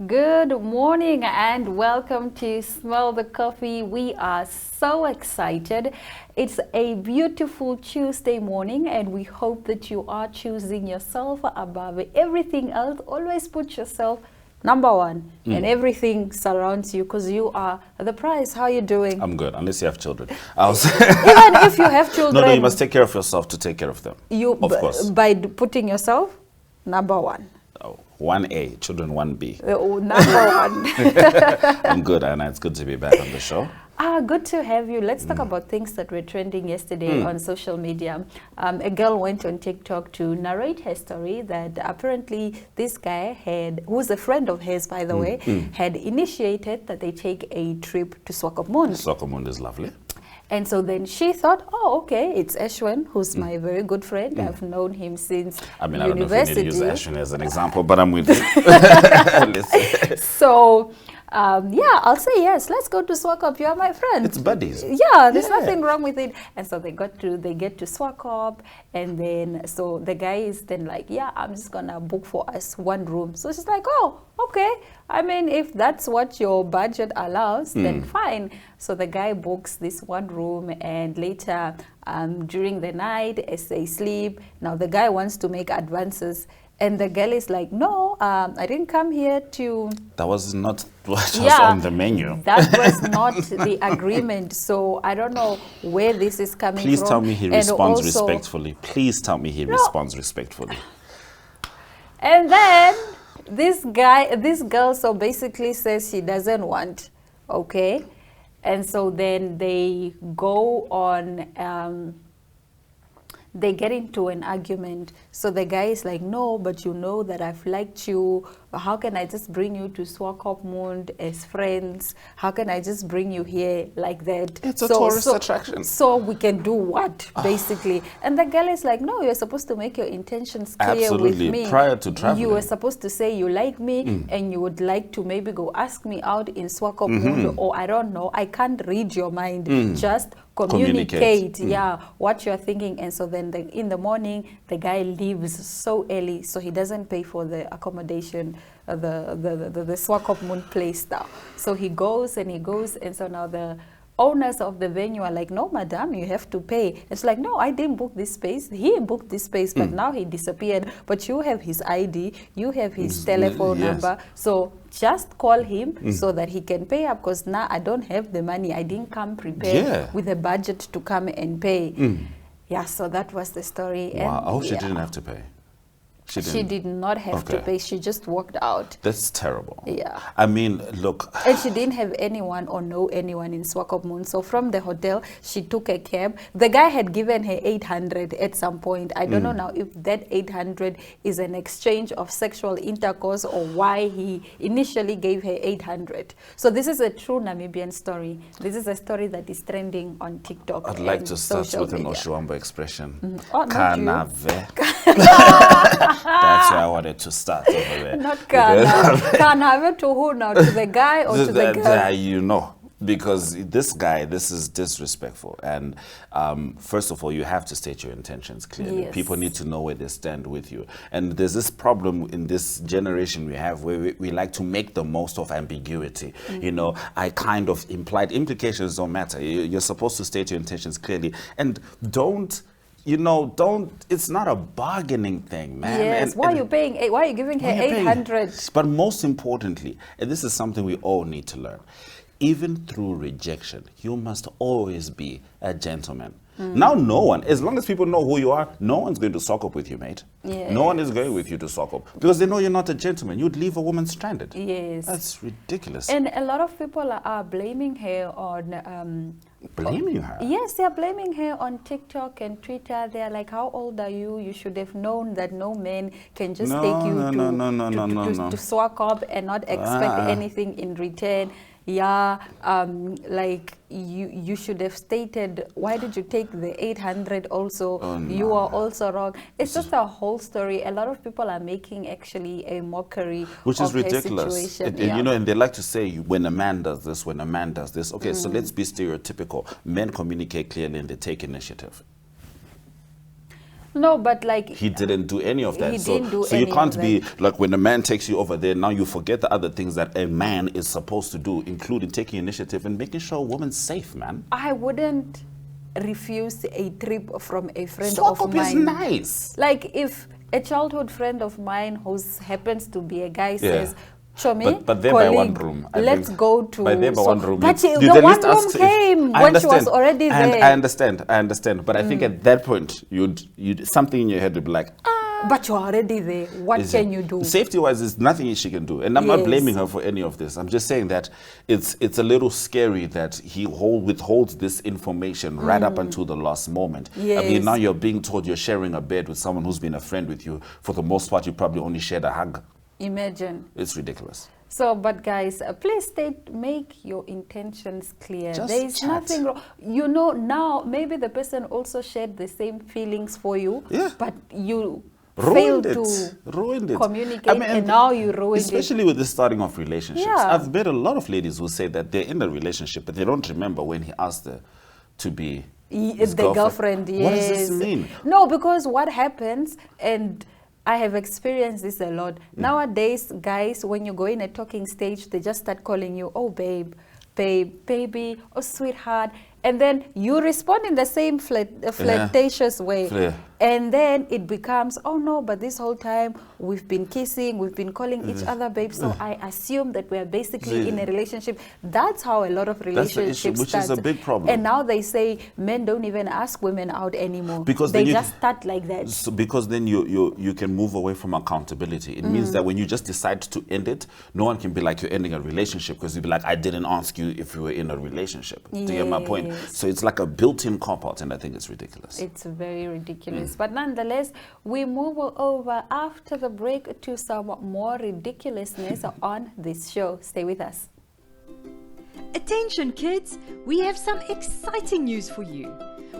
Good morning and welcome to Smell the Coffee. We are so excited. It's a beautiful Tuesday morning and we hope that you are choosing yourself above everything else. Always put yourself number one and everything surrounds you because you are the prize. How are you doing? I'm good, unless you have children. Even if you have children. No, you must take care of yourself to take care of them. Of course. By putting yourself number one. Oh, 1A, children 1B. Number one. I'm good, Anna. It's good to be back on the show. Good to have you. Let's talk about things that were trending yesterday on social media. A girl went on TikTok to narrate her story that apparently this guy who's a friend of his, by the way, had initiated that they take a trip to Swakopmund. Swakopmund is lovely. And so then she thought, oh, okay, it's Ashwin, who's my very good friend. I've known him since university. I don't know if we need to use Ashwin as an example, but I'm with you. So, yeah, I'll say yes. Let's go to Swakop. You are my friend. It's buddies. Yeah, there's nothing wrong with it. And so they get to Swakop, and then so the guy is then like, yeah, I'm just gonna book for us one room. So she's like, oh, okay. I mean, if that's what your budget allows, then fine. So the guy books this one room, and later during the night as they sleep, now the guy wants to make advances. And the girl is like, no, I didn't come here to... That was not what was on the menu. That was not the agreement. So I don't know where this is coming Please from. tell me he responds respectfully. Please tell me he responds respectfully. And then this girl, so basically says she doesn't want, okay? And so then they go on... they get into an argument. So the guy is like, no, but you know that I've liked you. How can I just bring you to Swakopmund as friends? How can I just bring you here like that? It's a tourist attraction. So we can do what, basically? And the girl is like, no, you're supposed to make your intentions clear with me. Prior to traveling. You were supposed to say you like me and you would like to maybe go ask me out in Swakopmund or I don't know. I can't read your mind. Just communicate what you're thinking. And so then in the morning the guy leaves so early, so he doesn't pay for the accommodation, the Swakopmund place now. So he goes, and so now the owners of the venue are like, no, madam, you have to pay. It's like, no, I didn't book this space. He booked this space, but now he disappeared. But you have his ID, you have his telephone number. So just call him so that he can pay up, because now I don't have the money. I didn't come prepared with a budget to come and pay. Yeah, so that was the story. Wow, and I hope she didn't have to pay. She did not have to pay. She just walked out. That's terrible. Yeah. I mean, look. And she didn't have anyone or know anyone in Swakopmund. So from the hotel, she took a cab. The guy had given her 800 at some point. I don't know now if that 800 is an exchange of sexual intercourse or why he initially gave her 800. So this is a true Namibian story. This is a story that is trending on TikTok. I'd like to start with an Oshuambo expression. Kanave. That's where I wanted to start over there. Not Kana. Kana to who now? To the guy or to the girl? You know, because this guy, this is disrespectful. And first of all, you have to state your intentions clearly. Yes. People need to know where they stand with you. And there's this problem in this generation we have where we like to make the most of ambiguity. You know, I kind of implications don't matter. You're supposed to state your intentions clearly. And don't... it's not a bargaining thing, man. Yes, why are you giving her 800? But most importantly, and this is something we all need to learn, even through rejection, you must always be a gentleman. Now no one, as long as people know who you are, no one's going to sock up with you, mate. Yes. No one is going with you to sock up because they know you're not a gentleman. You'd leave a woman stranded. Yes. That's ridiculous. And a lot of people are blaming her on... blaming her? Yes, they're blaming her on TikTok and Twitter. They're like, how old are you? You should have known that no man can just take you to Swakop and not expect anything in return. Yeah, like you should have stated, why did you take the 800 also? Oh, no. You are also wrong. It's just a whole story. A lot of people are making actually a mockery which of is ridiculous. You know, and they like to say when a man does this, when a man does this. Okay, so let's be stereotypical. Men communicate clearly and they take initiative. No, but like He didn't do any of that. He didn't do so you any can't of be like when a man takes you over there, now you forget the other things that a man is supposed to do, including taking initiative and making sure a woman's safe, man. I wouldn't refuse a trip from a friend Swap of up mine. is nice. Like if a childhood friend of mine who happens to be a guy says, Chomi, but they're by one colleague, room. let's go to... By there by one room. But you the at one least room ask if- came I when she was understand. already And there. I understand. But I think at that point, you'd something in your head would be like, But you're already there. What can you do? Safety-wise, there's nothing she can do. And I'm not Yes. blaming her for any of this. I'm just saying that it's a little scary that he withholds this information right up until the last moment. I mean, Yes. now you're being told you're sharing a bed with someone who's been a friend with you. For the most part, you probably only shared a hug. Imagine. It's ridiculous. So, but guys, please make your intentions clear. Just There is chat. nothing wrong. You know, now maybe the person also shared the same feelings for you, Yeah. but you Ruined failed it. to Ruined it. communicate, and now you ruined especially with the starting of relationships. Yeah. I've met a lot of ladies who say that they're in a relationship, but they don't remember when he asked her to be his the girlfriend. Yes. What does this mean? No, because what happens, and I have experienced this a lot. Nowadays, guys, when you go in a talking stage, they just start calling you, oh, babe, baby, oh, sweetheart. And then you respond in the same flirtatious way. Flare. And then it becomes, oh, no, but this whole time we've been kissing, we've been calling each other babe. So I assume that we're basically in a relationship. That's how a lot of relationships issue, which start. is a big problem. And now they say men don't even ask women out anymore. Because they then just start like that. So because then you can move away from accountability. It means that when you just decide to end it, no one can be like you're ending a relationship because you'd be like, I didn't ask you if we were in a relationship. Do you get my point? Yes. So it's like a built-in cop-out, and I think it's ridiculous. It's very ridiculous. But nonetheless, we move over after the break to some more ridiculousness on this show. Stay with us. Attention kids, we have some exciting news for you.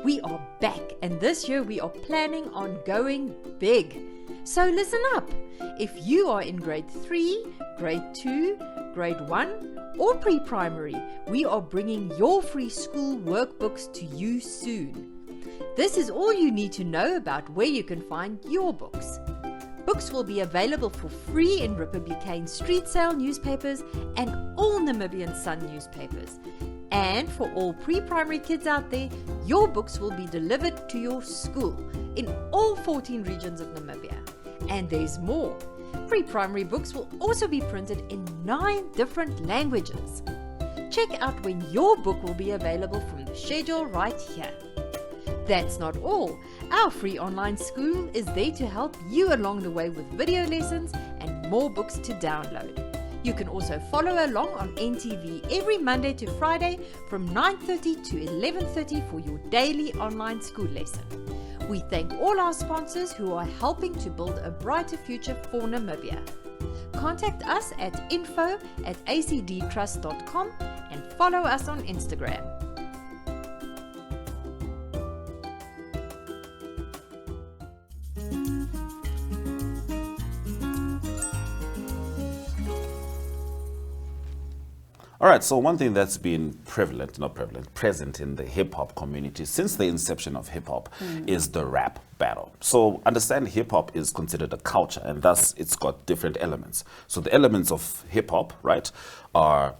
We are back, and this year we are planning on going big. So listen up. If you are in grade 3, grade 2, grade 1 or pre-primary, we are bringing your free school workbooks to you soon. This is all you need to know about where you can find your books. Books will be available for free in Republican Street Sale newspapers and all Namibian Sun newspapers. And for all pre-primary kids out there, your books will be delivered to your school in all 14 regions of Namibia. And there's more. Pre-primary books will also be printed in 9 different languages. Check out when your book will be available from the schedule right here. That's not all. Our free online school is there to help you along the way with video lessons and more books to download. You can also follow along on NTV every Monday to Friday from 9:30 to 11:30 for your daily online school lesson. We thank all our sponsors who are helping to build a brighter future for Namibia. Contact us at info@acdtrust.com and follow us on Instagram. All right, so one thing that's been present in the hip-hop community since the inception of hip-hop is the rap battle. So understand hip-hop is considered a culture, and thus it's got different elements. So the elements of hip-hop, right, are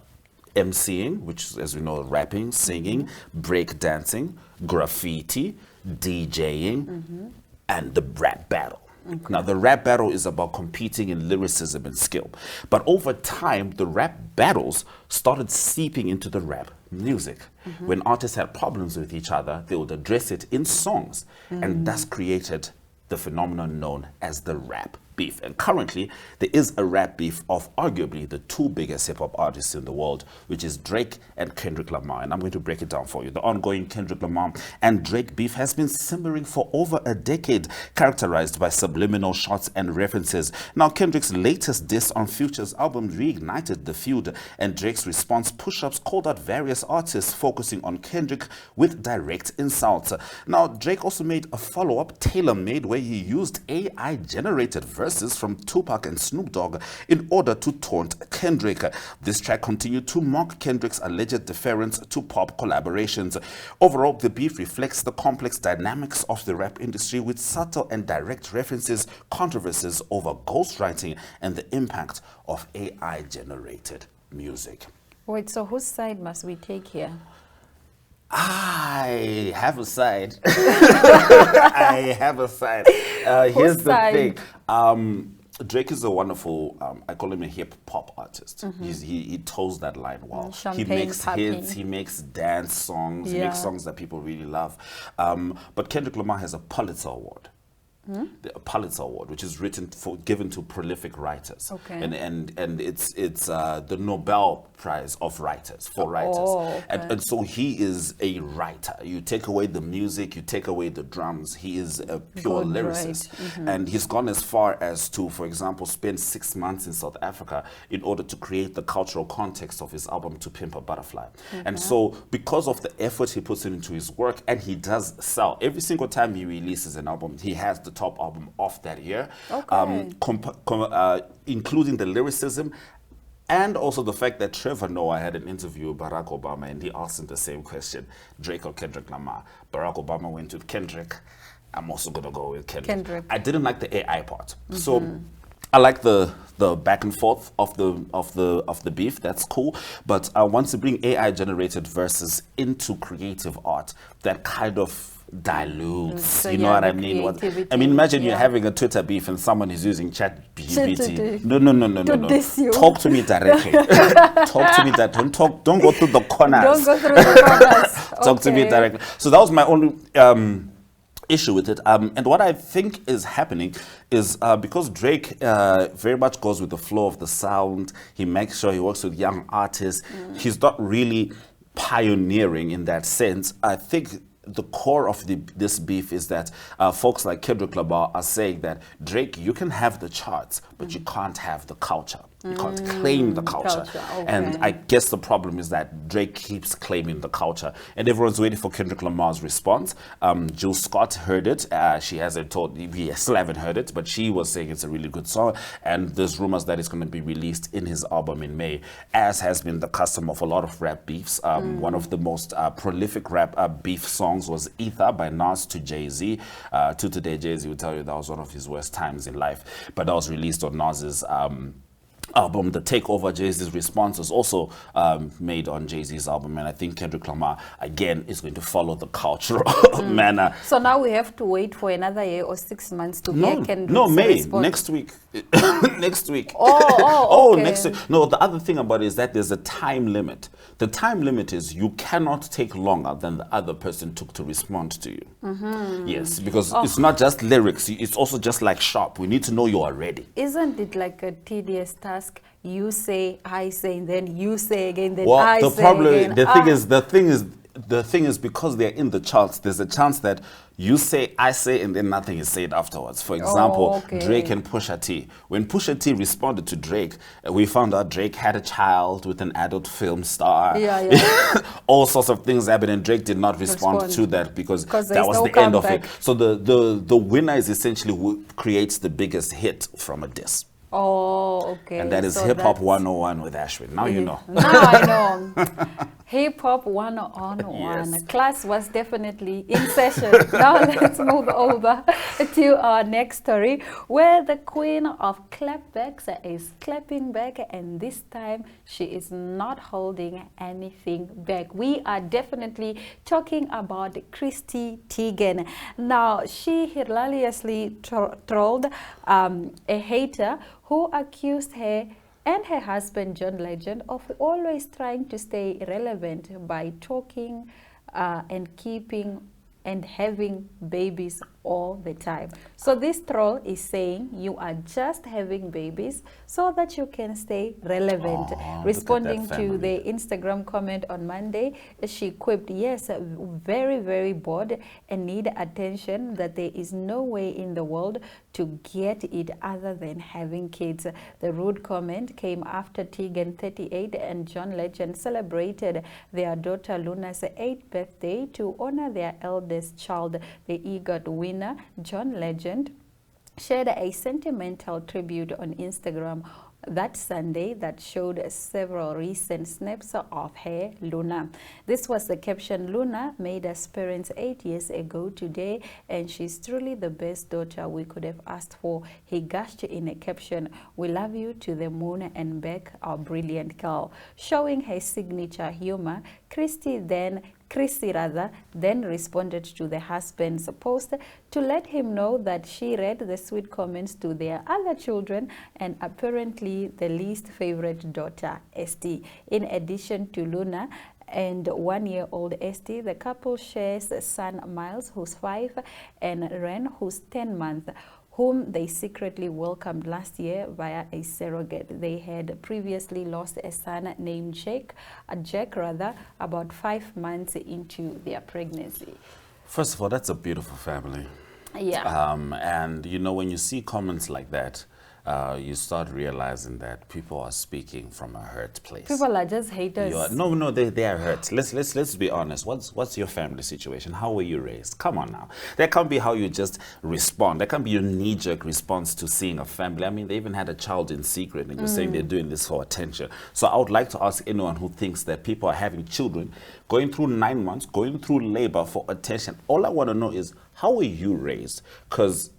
MCing, which as we know, rapping, singing, break dancing, graffiti, DJing, and the rap battle. Okay. Now, the rap battle is about competing in lyricism and skill. But over time, the rap battles started seeping into the rap music. When artists had problems with each other, they would address it in songs, and thus created the phenomenon known as the rap beef. And currently, there is a rap beef of arguably the 2 biggest hip-hop artists in the world, which is Drake and Kendrick Lamar. And I'm going to break it down for you. The ongoing Kendrick Lamar and Drake beef has been simmering for over a decade, characterized by subliminal shots and references. Now, Kendrick's latest diss on Future's album reignited the feud, and Drake's response push-ups called out various artists, focusing on Kendrick with direct insults. Now, Drake also made a follow-up, tailor-made, where he used AI-generated verses verses from Tupac and Snoop Dogg in order to taunt Kendrick. This track continued to mock Kendrick's alleged deference to pop collaborations. Overall, the beef reflects the complex dynamics of the rap industry with subtle and direct references, controversies over ghostwriting, and the impact of AI-generated music. Wait, so whose side must we take here? I have a side. I have a side. Here's the thing. Drake is a wonderful, I call him a hip hop artist. He toes that line well. He makes hits, he makes dance songs, he makes songs that people really love. But Kendrick Lamar has a Pulitzer Award. The Pulitzer Award, which is given to prolific writers, and it's the Nobel Prize of writers for writers, and so he is a writer. You take away the music, you take away the drums, he is a pure lyricist, and he's gone as far as to, for example, spend 6 months in South Africa in order to create the cultural context of his album To Pimp a Butterfly. And so because of the effort he puts into his work, and he does sell every single time he releases an album, he has the top album of that year, including the lyricism, and also the fact that Trevor Noah had an interview with Barack Obama, and he asked him the same question: Drake or Kendrick Lamar? Barack Obama went with Kendrick. I'm also gonna go with Kendrick. I didn't like the AI part, so I like the back and forth of the beef. That's cool, but I want to bring AI generated verses into creative art that kind of dilutes, so you know what I mean? Imagine you're having a Twitter beef and someone is using ChatGPT. No. Talk to me directly. Talk to me don't go through the corners. Don't go through the corners. Talk to me directly. So that was my only issue with it. And what I think is happening is because Drake very much goes with the flow of the sound, he makes sure he works with young artists. He's not really pioneering in that sense. I think the core of this beef is that folks like Kendrick Lamar are saying that, Drake, you can have the charts, but you can't have the culture. You can't claim the culture. And I guess the problem is that Drake keeps claiming the culture. And everyone's waiting for Kendrick Lamar's response. Jill Scott heard it. She hasn't told, we still haven't heard it, but she was saying it's a really good song. And there's rumors that it's going to be released in his album in May, as has been the custom of a lot of rap beefs. One of the most prolific rap beef songs was Ether by Nas to Jay-Z. To today, Jay-Z would tell you that was one of his worst times in life. But that was released on Nas's album. The Takeover, Jay-Z's response, was also made on Jay-Z's album, and I think Kendrick Lamar again is going to follow the cultural manner. So now we have to wait for another year or 6 months to hear Kendrick's May response. next week. Next week. Okay. Next week. No, the other thing about it is that there's a time limit. The time limit is you cannot take longer than the other person took to respond to you. Yes, because it's not just lyrics, it's also just like Sharp. We need to know you are ready. Isn't it like a tedious task? You say, I say, and then you say again, then I say again. The thing is, because they're in the charts, there's a chance that you say, I say, and then nothing is said afterwards. For example, Drake and Pusha T. When Pusha T responded to Drake, we found out Drake had a child with an adult film star. All sorts of things happened, and Drake did not respond to that because that was the end of it. So the winner is essentially who creates the biggest hit from a diss. And that is so Hip Hop 101 with Ashwin. Now you know. Now I know. Hip Hop 101. Yes. Class was definitely in session. Now let's move over to our next story, where the queen of clapbacks is clapping back, and this time she is not holding anything back. We are definitely talking about Chrissy Teigen. Now, she hilariously trolled a hater who accused her and her husband John Legend of always trying to stay relevant by talking and keeping and having babies all the time. So this troll is saying you are just having babies so that you can stay relevant. Responding to the Instagram comment on Monday, she quipped, yes, very, very bored and need attention, that there is no way in the world to get it other than having kids. The rude comment came after Teigen, 38, and John Legend celebrated their daughter Luna's 8th birthday to honor their eldest child, the EGOT winner, John Legend. shared a sentimental tribute on Instagram that Sunday that showed several recent snaps of her, Luna. This was the caption: "Luna made us parents 8 years ago today, and she's truly the best daughter we could have asked for." He gushed in a caption, "We love you to the moon and back, our brilliant girl." Showing her signature humor, Chrissy then responded to the husband's post to let him know that she read the sweet comments to their other children and apparently the least favorite daughter, Esty. In addition to Luna and 1-year-old Esty, the couple shares son Miles, who's 5, and Ren, who's 10 months, whom they secretly welcomed last year via a surrogate. They had previously lost a son named Jack, about 5 months into their pregnancy. First of all, that's a beautiful family. Yeah. And you know, when you see comments like that, you start realizing that people are speaking from a hurt place. People are just haters. No, they are hurt. Let's be honest. What's your family situation? How were you raised? Come on now. That can't be how you just respond. That can't be your knee-jerk response to seeing a family. I mean, they even had a child in secret and you're saying they're doing this for attention. So I would like to ask anyone who thinks that people are having children, going through 9 months, going through labor for attention. All I want to know is, how were you raised? Because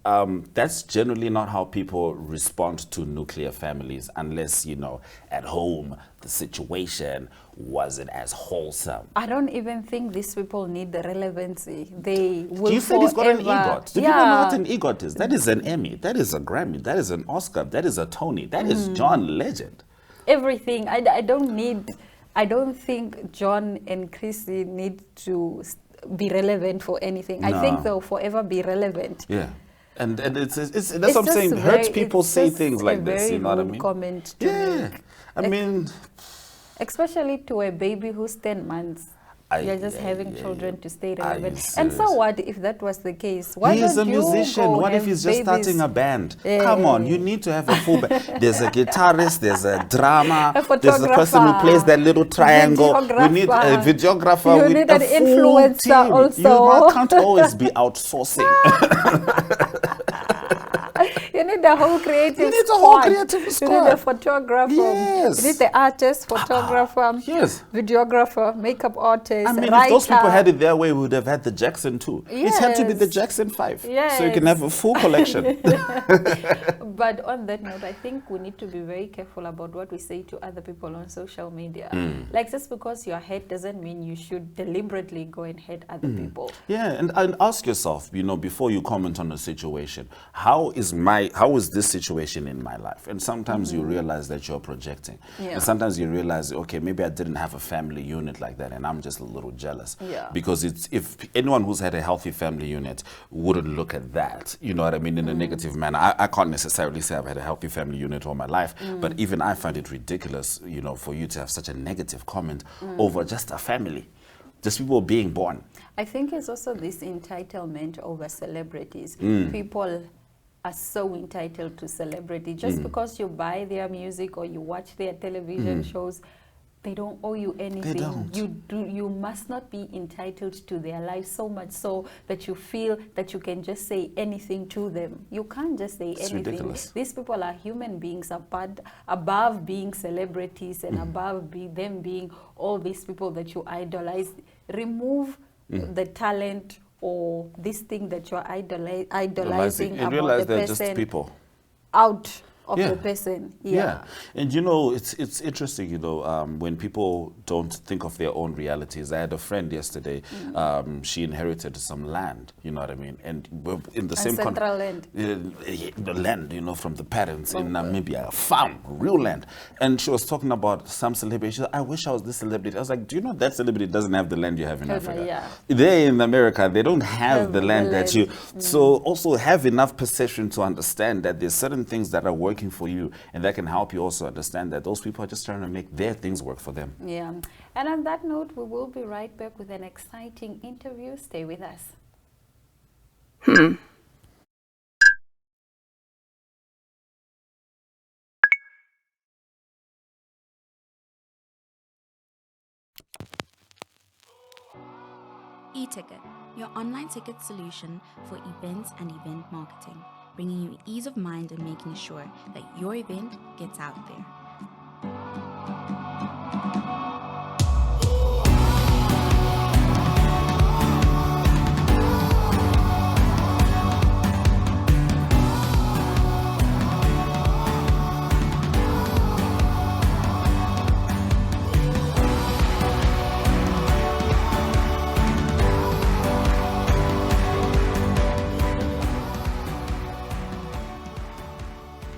that's generally not how people respond to nuclear families, unless, you know, at home the situation wasn't as wholesome. I don't even think these people need the relevancy. They will. You said he's got an EGOT. Do people know what an EGOT is? That is an Emmy. That is a Grammy. That is an Oscar. That is a Tony. That is John Legend. Everything. I don't think John and Chrissy need to be relevant for anything. I think they'll forever be relevant. Yeah. And that's what I'm saying. Hurt people say things like this, you know what I mean? Comment to make. I mean, especially to a baby who's 10 months. You're just having children to stay relevant. And so what if that was the case? Why He's don't a musician. What if he's just starting a band? Come on, you need to have a full band. There's a guitarist, there's a drama, there's a person who plays that little triangle. We need a videographer. You need an influencer also. You can't always be outsourcing. You need the whole creative You need squad. a whole creative squad. You need the photographer. Yes. You need the artist, photographer, yes. videographer, makeup artist, I mean, writer. if those people had it their way, we would have had the Jackson too. Yes. It had to be the Jackson 5. Yes. So you can have a full collection. But on that note, I think we need to be very careful about what we say to other people on social media. Like, just because you're hate doesn't mean you should deliberately go and hate other people. Yeah, and ask yourself, you know, before you comment on a situation, how is this situation in my life? And sometimes you realize that you're projecting. Yeah. And sometimes you realize, okay, maybe I didn't have a family unit like that and I'm just a little jealous. Yeah. Because if anyone who's had a healthy family unit wouldn't look at that, you know what I mean, in a negative manner. I can't necessarily say I've had a healthy family unit all my life, but even I find it ridiculous, you know, for you to have such a negative comment over just a family, just people being born. I think it's also this entitlement over celebrities. People are so entitled to celebrity. Just because you buy their music or you watch their television shows, they don't owe you anything. They don't. You must not be entitled to their life so much so that you feel that you can just say anything to them. You can't just say anything. Ridiculous. These people are human beings above being celebrities and above them being all these people that you idolize. Remove the talent or this thing that you're idolizing and about realize the they're person just people. out of the person. Yeah. And you know, it's interesting, you know, when people don't think of their own realities. I had a friend yesterday, she inherited some land, you know what I mean? And we're in the same Central land. The land, you know, from the parents in Namibia, a farm, real land. And she was talking about some celebrity. She said, I wish I was this celebrity. I was like, do you know that celebrity doesn't have the land you have in Africa? Yeah. They in America, they don't have the land that you... So also have enough perception to understand that there's certain things that are working for you, and that can help you also understand that those people are just trying to make their things work for them. Yeah. And on that note, we will be right back with an exciting interview. Stay with us. eTicket, your online ticket solution for events and event marketing. bringing you ease of mind and making sure that your event gets out there.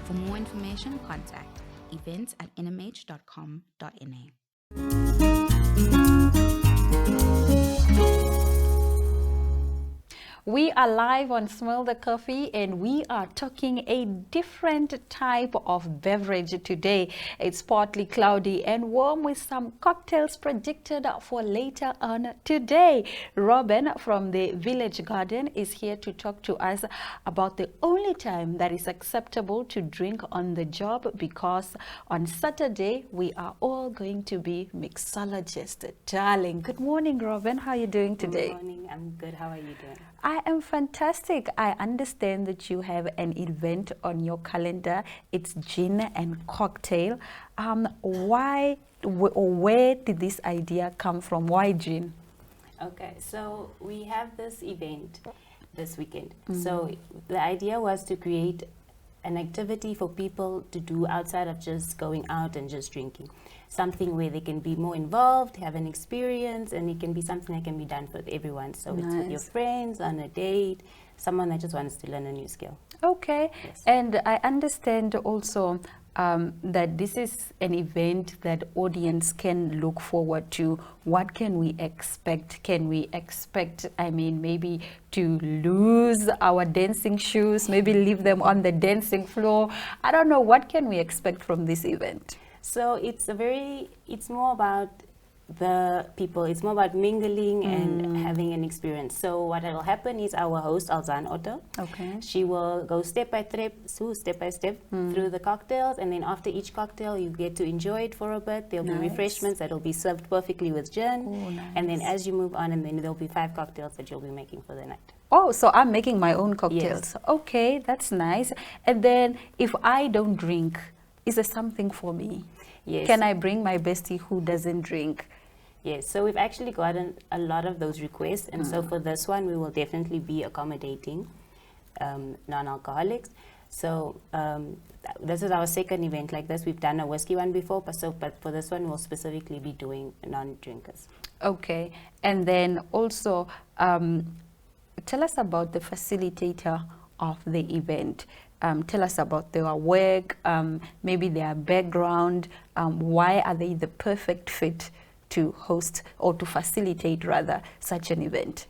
For more information, contact events@nmh.com.na. We are live on Smell the Coffee, and we are talking a different type of beverage today. It's partly cloudy and warm with some cocktails predicted for later on today. Robin from the Village Garden is here to talk to us about the only time that is acceptable to drink on the job, because on Saturday we are all going to be mixologists. Darling, good morning, Robin. How are you doing today? Good morning. I'm good. How are you doing? I am fantastic. I understand that you have an event on your calendar. It's gin and cocktail. Why or where did this idea come from? Why gin? Okay, so we have this event this weekend. So the idea was to create an activity for people to do outside of just going out and just drinking. Something where they can be more involved, have an experience, and it can be something that can be done with everyone. So it's with your friends, on a date, someone that just wants to learn a new skill. Okay. Yes. And I understand also that this is an event that audience can look forward to. What can we expect? Can we expect, maybe to lose our dancing shoes, maybe leave them on the dancing floor? I don't know. What can we expect from this event? So it's more about the people. It's more about mingling and having an experience. So what will happen is our host, Alzan Otto, Okay. she will go step by step through the cocktails, and then after each cocktail you get to enjoy it for a bit. There'll be refreshments that will be served perfectly with gin. Oh, nice. And then as you move on, and then there'll be 5 cocktails that you'll be making for the night. Oh, so I'm making my own cocktails. Yes. Okay, that's nice. And then if I don't drink, is there something for me? Yes. Can I bring my bestie who doesn't drink? Yes, so we've actually gotten a lot of those requests, and so for this one we will definitely be accommodating non-alcoholics. So this is our second event like this. We've done a whiskey one before, but for this one we'll specifically be doing non-drinkers. Okay, and then also tell us about the facilitator of the event. Tell us about their work, maybe their background. Why are they the perfect fit to host or to facilitate rather such an event?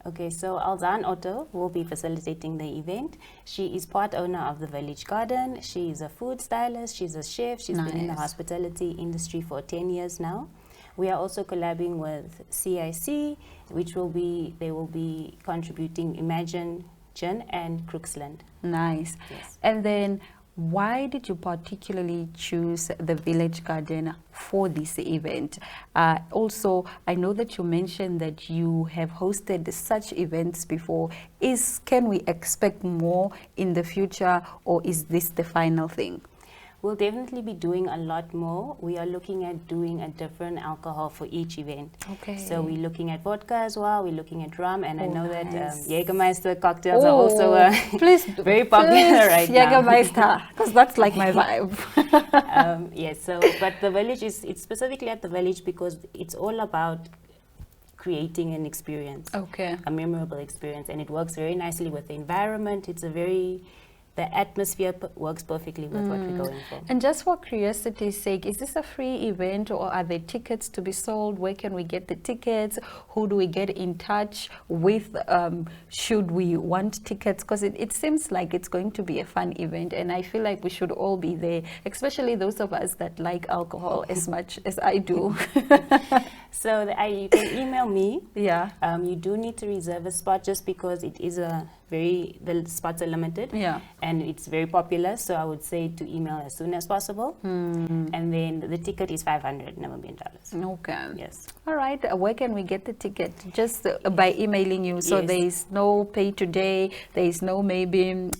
Okay, so Alzan Otto will be facilitating the event. She is part owner of the Village Garden. She is a food stylist. She's a chef. She's been in the hospitality industry for 10 years now. We are also collabing with CIC, they will be contributing Imagine Gin and Crooksland. Nice. Yes. And then why did you particularly choose the Village Garden for this event? Also, I know that you mentioned that you have hosted such events before. Can we expect more in the future, or is this the final thing? We'll definitely be doing a lot more. We are looking at doing a different alcohol for each event. Okay. So we're looking at vodka as well. We're looking at rum, and I know nice. that Jägermeister cocktails are also please, very popular right now. Jägermeister, because that's like my vibe. Yes. So, but the Village it's specifically at the Village because it's all about creating an experience, Okay. a memorable experience, and it works very nicely with the environment. The atmosphere works perfectly with what we're going for. And just for curiosity's sake, is this a free event, or are there tickets to be sold? Where can we get the tickets? Who do we get in touch with? Should we want tickets? Because it seems like it's going to be a fun event, and I feel like we should all be there, especially those of us that like alcohol as much as I do. So you can email me. Yeah. You do need to reserve a spot just because it is a the spots are limited. Yeah. And it's very popular, so I would say to email as soon as possible. And then the ticket is 500 Namibian dollars. Okay. Yes. All right. Where can we get the ticket? Just by emailing you. So Yes. there is no pay today. There is no maybe.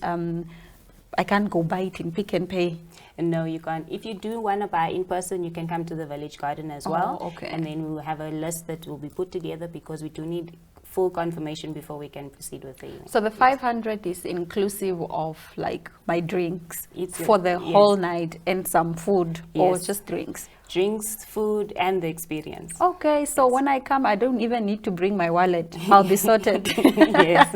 I can't go buy it in Pick and Pay. And no, you can't. If you do want to buy in person, you can come to the Village Garden as well. Okay. And then we will have a list that will be put together because we do need full confirmation before we can proceed with the event. So the 500 is inclusive of like my drinks It's for the yes. whole night and some food or Yes. just drinks. Drinks, food, and the experience. Okay, so when I come, I don't even need to bring my wallet. I'll be sorted. Yes.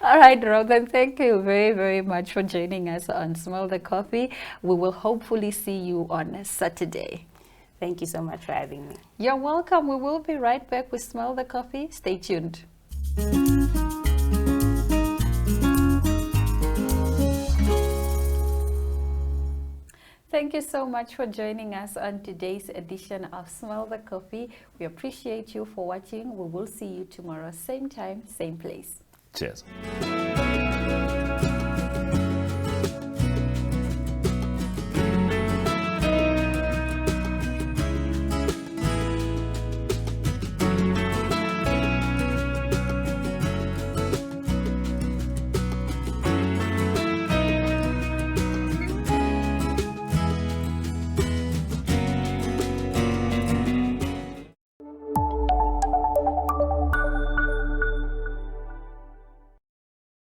All right, Robin, thank you very, very much for joining us on Smell the Coffee. We will hopefully see you on Saturday. Thank you so much for having me. You're welcome. We will be right back with Smell the Coffee. Stay tuned. Thank you so much for joining us on today's edition of Smell the Coffee. We appreciate you for watching. We will see you tomorrow, same time, same place. Cheers.